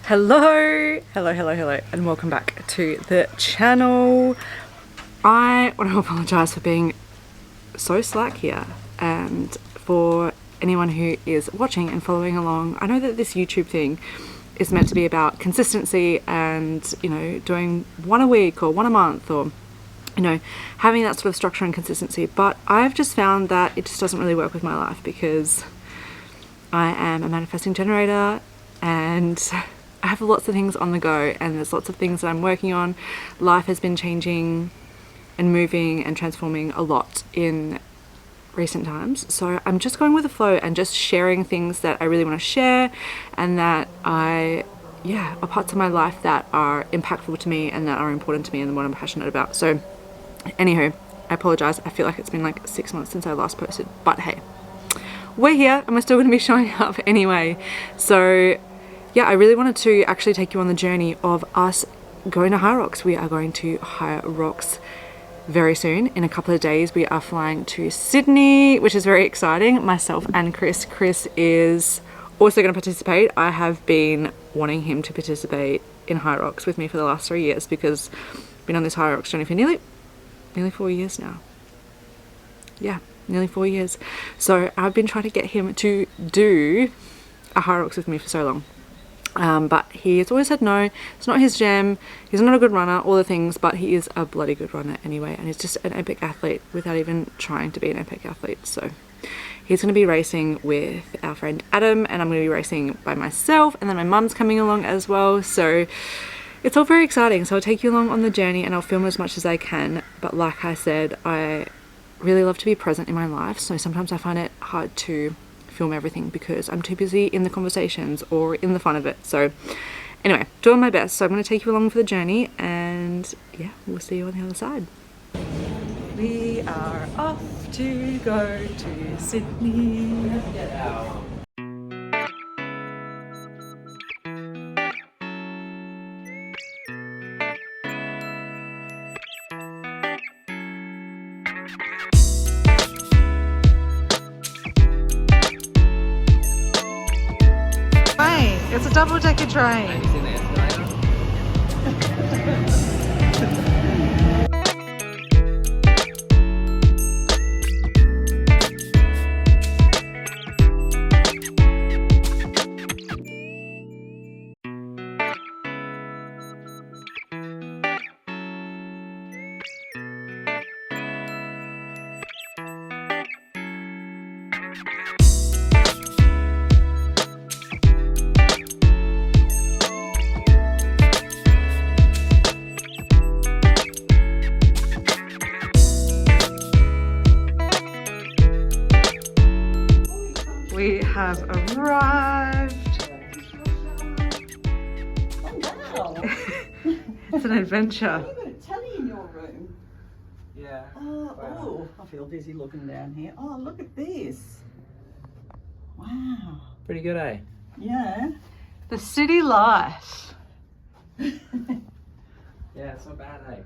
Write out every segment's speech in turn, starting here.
Hello, and welcome back to the channel. I want to apologize for being so slack here, and for anyone who is watching and following along. I know that this YouTube thing is meant to be about consistency and, you know, doing one a week or one a month, or, you know, having that sort of structure and consistency, but I've just found that it just doesn't really work with my life because I am a manifesting generator and I have lots of things on the go, and there's lots of things that I'm working on. Life has been changing and moving and transforming a lot in recent times, so I'm just going with the flow and just sharing things that I really want to share, and that are parts of my life that are impactful to me and that are important to me and what I'm passionate about. So anywho, I apologize. I feel like it's been like 6 months since I last posted, but hey, we're here and we're still going to be showing up anyway. So yeah, I really wanted to actually take you on the journey of us going to Hyrox. We are going to Hyrox very soon. In a couple of days, we are flying to Sydney, which is very exciting. Myself and Chris. Chris is also going to participate. I have been wanting him to participate in Hyrox with me for the last 3 years because I've been on this Hyrox journey for nearly 4 years now. Yeah, nearly 4 years. So I've been trying to get him to do a Hyrox with me for so long. But he has always said no, it's not his jam, he's not a good runner, all the things, but he is a bloody good runner anyway, and he's just an epic athlete without even trying to be an epic athlete. So he's going to be racing with our friend Adam, and I'm going to be racing by myself, and then my mum's coming along as well, so it's all very exciting. So I'll take you along on the journey and I'll film as much as I can, but like I said, I really love to be present in my life, so sometimes I find it hard to film everything because I'm too busy in the conversations or in the fun of it. So anyway, doing my best. So I'm going to take you along for the journey, and yeah, we'll see you on the other side. We are off to go to Sydney. It's a double-decker train. We have arrived. Oh wow! It's an adventure. You've got a telly in your room. Yeah. Oh, I feel dizzy looking down here. Oh, look at this. Wow. Pretty good, eh? Yeah. The city life. Yeah, it's not bad, eh?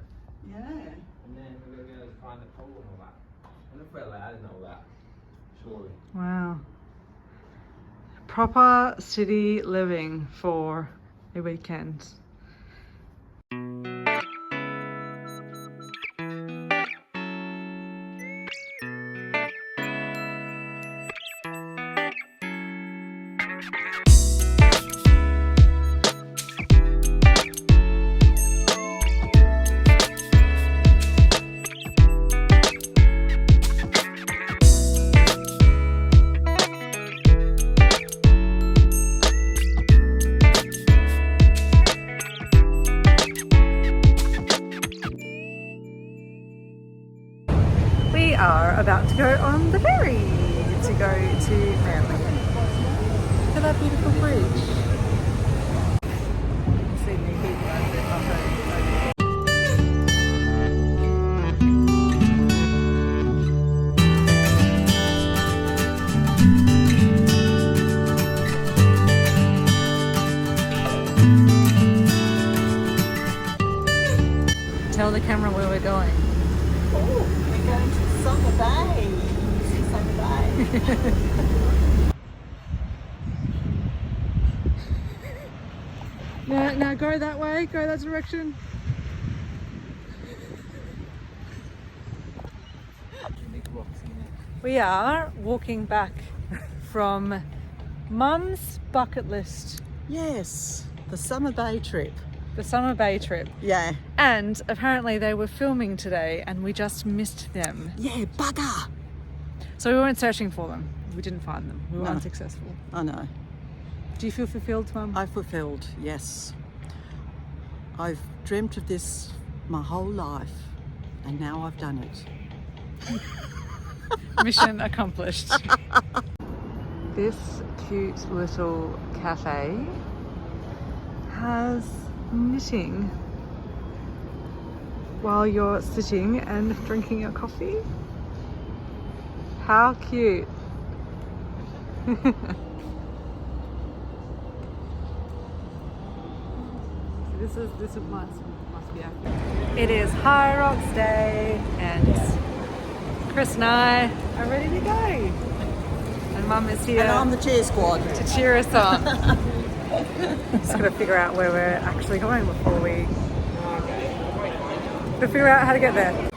Yeah. And then we're going to go find the pool and all that. And if we're allowed and all that, surely. Wow. Proper city living for a weekend. We are about to go on the ferry to go to Manly. Look at that beautiful bridge. Sydney people are a bit off-road. Tell the camera where we're going. Oh, we're going to Summer Bay. See Summer Bay. Now go that way, go that direction. We are walking back from Mum's bucket list. Yes, the Summer Bay trip. The Summer Bay trip. Yeah. And apparently they were filming today and we just missed them. Yeah, bugger. So we weren't searching for them. We didn't find them. We were No. unsuccessful. I know. Do you feel fulfilled, Mum? I fulfilled, yes. I've dreamt of this my whole life and now I've done it. Mission accomplished. This cute little cafe has knitting while you're sitting and drinking your coffee. How cute. This must be accurate. It is Hyrox Day and Chris and I are ready to go. And Mum is here And I'm the cheer squad. to cheer us on. Just gotta figure out where we're actually going before we figure out how to get there.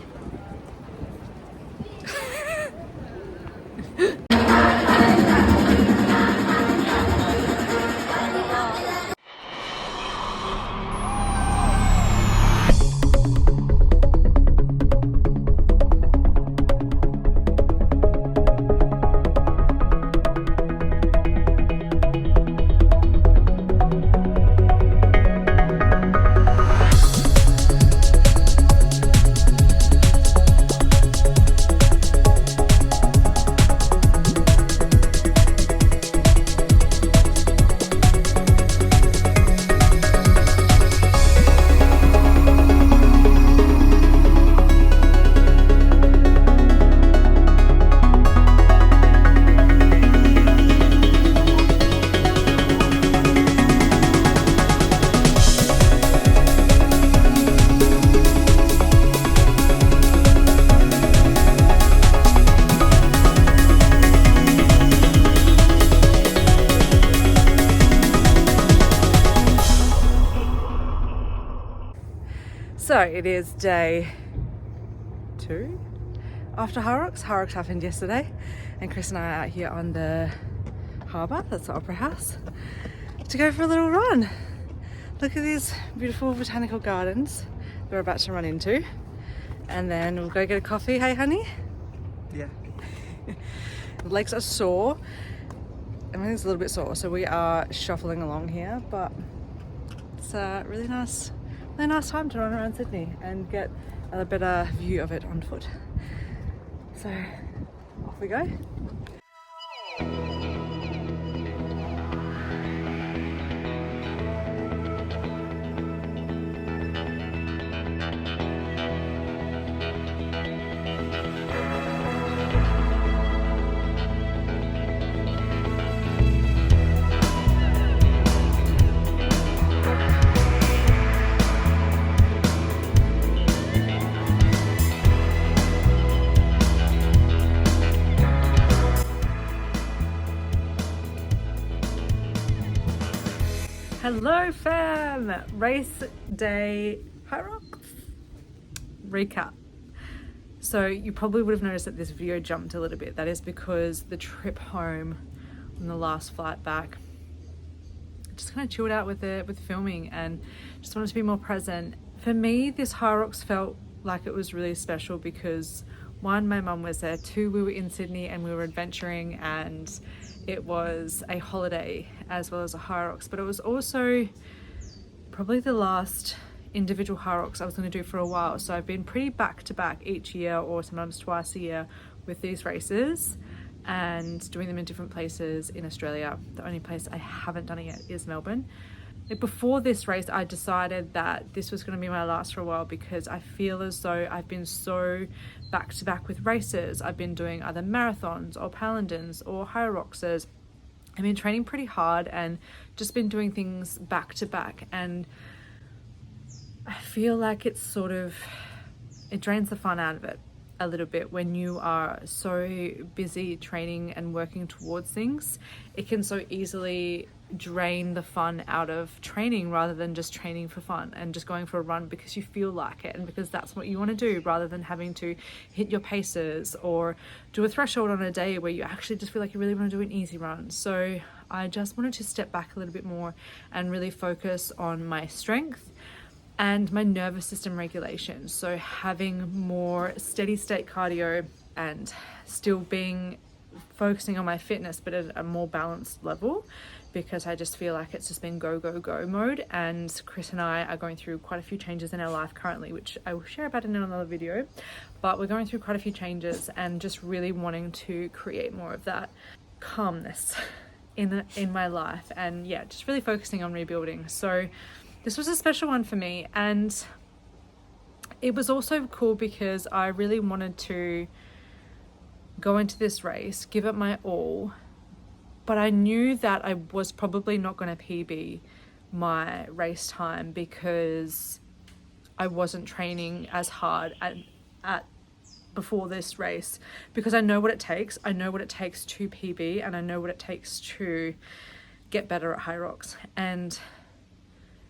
So it is day 2 after Hyrox. Hyrox happened yesterday and Chris and I are out here on the harbour, that's the Opera House, to go for a little run. Look at these beautiful botanical gardens we're about to run into, and then we'll go get a coffee. Hey honey? Yeah. The legs are sore. I mean, it's a little bit sore, so we are shuffling along here, but it's a really nice time to run around Sydney and get a better view of it on foot. So off we go. Hello fam! Race day Hyrox recap. So you probably would have noticed that this video jumped a little bit. That is because the trip home on the last flight back, just kind of chilled out with filming and just wanted to be more present. For me, this Hyrox felt like it was really special because 1, my mum was there, 2, we were in Sydney and we were adventuring, and it was a holiday as well as a Hyrox, but it was also probably the last individual Hyrox I was going to do for a while. So I've been pretty back to back each year, or sometimes twice a year, with these races and doing them in different places in Australia. The only place I haven't done it yet is Melbourne. Before this race, I decided that this was going to be my last for a while because I feel as though I've been so back to back with races. I've been doing either marathons or Paladins or Hyroxes. I've been training pretty hard and just been doing things back to back, and I feel like it drains the fun out of it. a little bit when you are so busy training and working towards things. It can so easily drain the fun out of training rather than just training for fun and just going for a run because you feel like it and because that's what you want to do, rather than having to hit your paces or do a threshold on a day where you actually just feel like you really want to do an easy run. So I just wanted to step back a little bit more and really focus on my strength and my nervous system regulation. So having more steady state cardio and still focusing on my fitness, but at a more balanced level, because I just feel like it's just been go, go, go mode. And Chris and I are going through quite a few changes in our life currently, which I will share about in another video, but we're going through quite a few changes and just really wanting to create more of that calmness in my life. And yeah, just really focusing on rebuilding. So this was a special one for me, and it was also cool because I really wanted to go into this race, give it my all, but I knew that I was probably not going to PB my race time because I wasn't training as hard at before this race, because I know what it takes. I know what it takes to PB, and I know what it takes to get better at Hyrox. And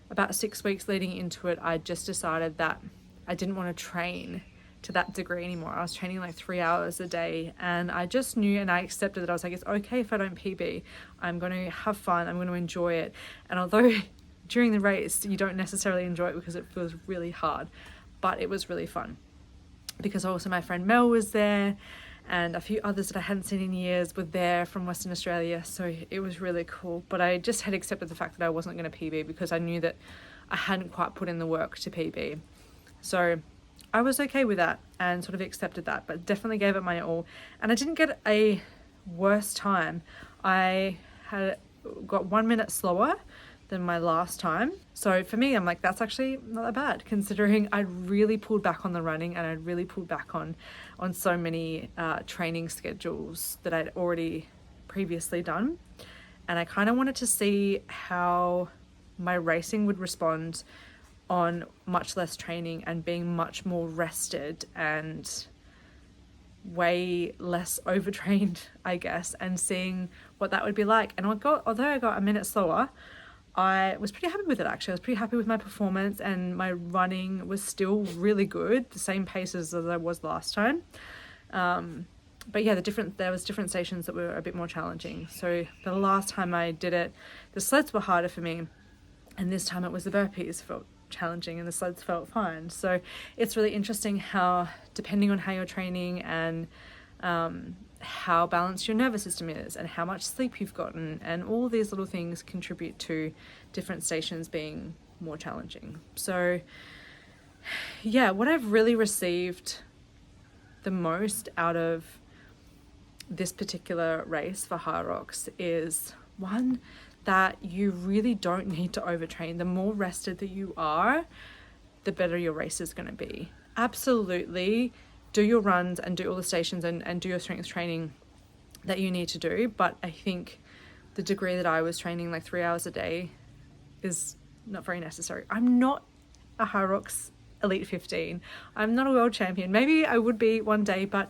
about 6 weeks leading into it, I just decided that I didn't want to train to that degree anymore. I was training like 3 hours a day, and I just knew, and I accepted that. I was like, it's okay if I don't PB. I'm going to have fun. I'm going to enjoy it. And although during the race you don't necessarily enjoy it because it feels really hard, but it was really fun because also my friend Mel was there, and a few others that I hadn't seen in years were there from Western Australia. So it was really cool. But I just had accepted the fact that I wasn't going to PB because I knew that I hadn't quite put in the work to PB. So I was okay with that and sort of accepted that, but definitely gave it my all. And I didn't get a worse time. I had got 1 minute slower than my last time. So for me, I'm like, that's actually not that bad, considering I really pulled back on the running and I really pulled back on so many training schedules that I'd already previously done. And I kind of wanted to see how my racing would respond on much less training and being much more rested and way less overtrained, I guess, and seeing what that would be like. And although I got a minute slower, I was pretty happy with it actually. I was pretty happy with my performance, and my running was still really good, the same paces as I was last time. But yeah, there was different stations that were a bit more challenging. So the last time I did it, the sleds were harder for me, and this time it was the burpees felt challenging and the sleds felt fine. So it's really interesting how, depending on how you're training and how balanced your nervous system is and how much sleep you've gotten, and all these little things contribute to different stations being more challenging. So yeah, what I've really received the most out of this particular race for Hyrox is, one, that you really don't need to overtrain. The more rested that you are, the better your race is going to be. Absolutely do your runs and do all the stations and do your strength training that you need to do, but I think the degree that I was training like 3 hours a day is not very necessary. I'm not a Hyrox Elite 15. I'm not a world champion. Maybe I would be one day, but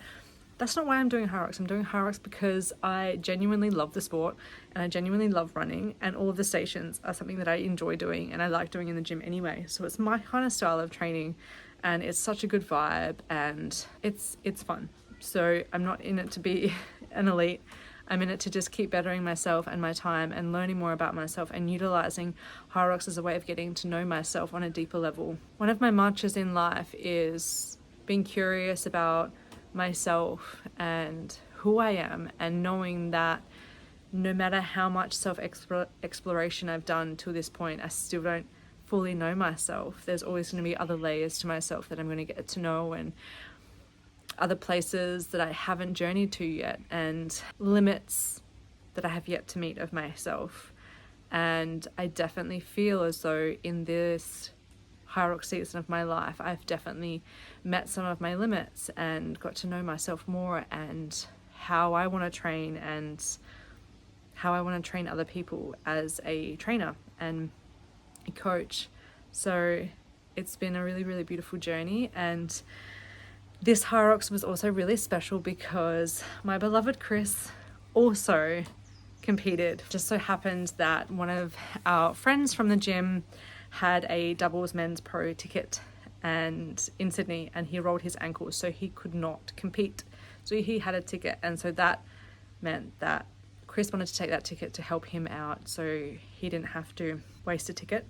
that's not why I'm doing Hyrox. I'm doing Hyrox because I genuinely love the sport and I genuinely love running, and all of the stations are something that I enjoy doing and I like doing in the gym anyway. So it's my kind of style of training, and it's such a good vibe and it's fun. So I'm not in it to be an elite. I'm in it to just keep bettering myself and my time and learning more about myself and utilizing Hyrox as a way of getting to know myself on a deeper level. One of my mantras in life is being curious about myself and who I am, and knowing that no matter how much self-exploration I've done to this point, I still don't fully know myself. There's always going to be other layers to myself that I'm going to get to know, and other places that I haven't journeyed to yet, and limits that I have yet to meet of myself. And I definitely feel as though in this Hyrox season of my life, I've definitely met some of my limits and got to know myself more, and how I want to train and how I want to train other people as a trainer and a coach. So it's been a really, really beautiful journey, and This Hyrox was also really special because my beloved Chris also competed. Just so happened that one of our friends from the gym had a doubles men's pro ticket and in Sydney, and he rolled his ankle, so he could not compete. So he had a ticket, and so that meant that Chris wanted to take that ticket to help him out so he didn't have to waste a ticket.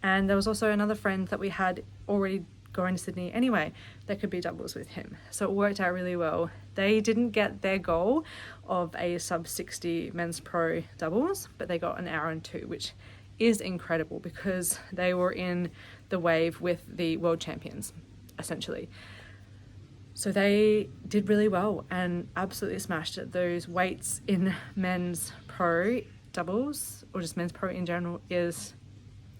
And there was also another friend that we had already going to Sydney anyway that could be doubles with him, so it worked out really well. They didn't get their goal of a sub 60 men's pro doubles, but they got an hour and 2, which is incredible because they were in the wave with the world champions essentially. So they did really well and absolutely smashed it. Those weights in men's pro doubles, or just men's pro in general, is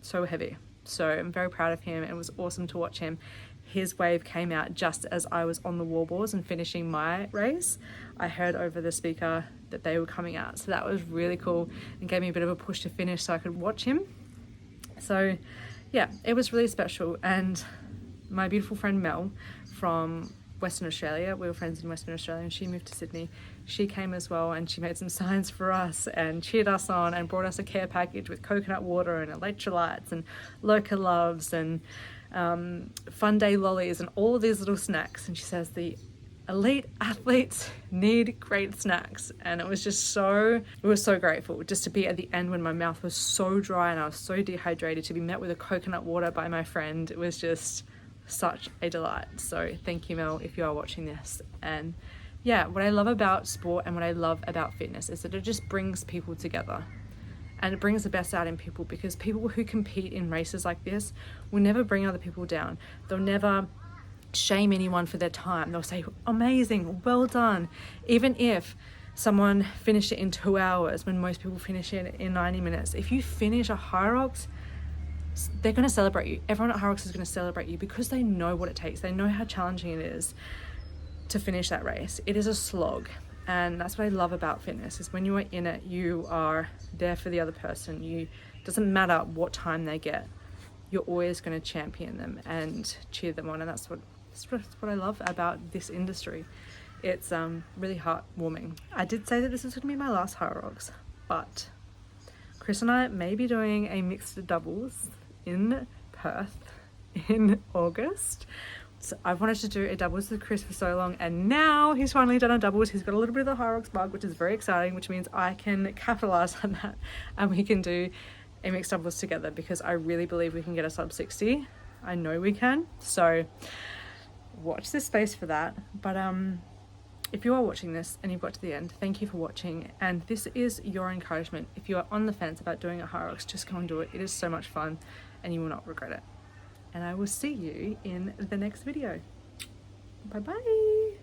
so heavy. So I'm very proud of him. It was awesome to watch him. His wave came out just as I was on the wall balls and finishing my race. I heard over the speaker that they were coming out. So that was really cool and gave me a bit of a push to finish so I could watch him. So yeah, it was really special. And my beautiful friend Mel from Western Australia, we were friends in Western Australia, and she moved to Sydney. She came as well, and she made some signs for us and cheered us on and brought us a care package with coconut water and electrolytes and Loca Loves and Fun Day lollies and all of these little snacks. And she says the elite athletes need great snacks, and it was so grateful just to be at the end when my mouth was so dry and I was so dehydrated, to be met with a coconut water by my friend. It was just such a delight. So thank you, Mel, if you are watching this. And yeah, what I love about sport and what I love about fitness is that it just brings people together, and it brings the best out in people, because people who compete in races like this will never bring other people down. They'll never shame anyone for their time. They'll say, amazing, well done. Even if someone finished it in 2 hours when most people finish it in 90 minutes, if you finish a Hyrox, they're going to celebrate you. Everyone at Hyrox is going to celebrate you because they know what it takes. They know how challenging it is to finish that race. It is a slog, and that's what I love about fitness, is when you are in it, you are there for the other person. Doesn't matter what time they get, you're always going to champion them and cheer them on, and that's what I love about this industry. It's really heartwarming. I did say that this is going to be my last Hyrox, but Chris and I may be doing a mixed doubles in Perth in August. So I've wanted to do a doubles with Chris for so long, and now he's finally done a doubles. He's got a little bit of the Hyrox bug, which is very exciting, which means I can capitalize on that and we can do a mixed doubles together, because I really believe we can get a sub 60. I know we can. So watch this space for that. But if you are watching this and you've got to the end, thank you for watching, and this is your encouragement. If you are on the fence about doing a Hyrox, just go and do it. It is so much fun and you will not regret it. And I will see you in the next video. Bye bye.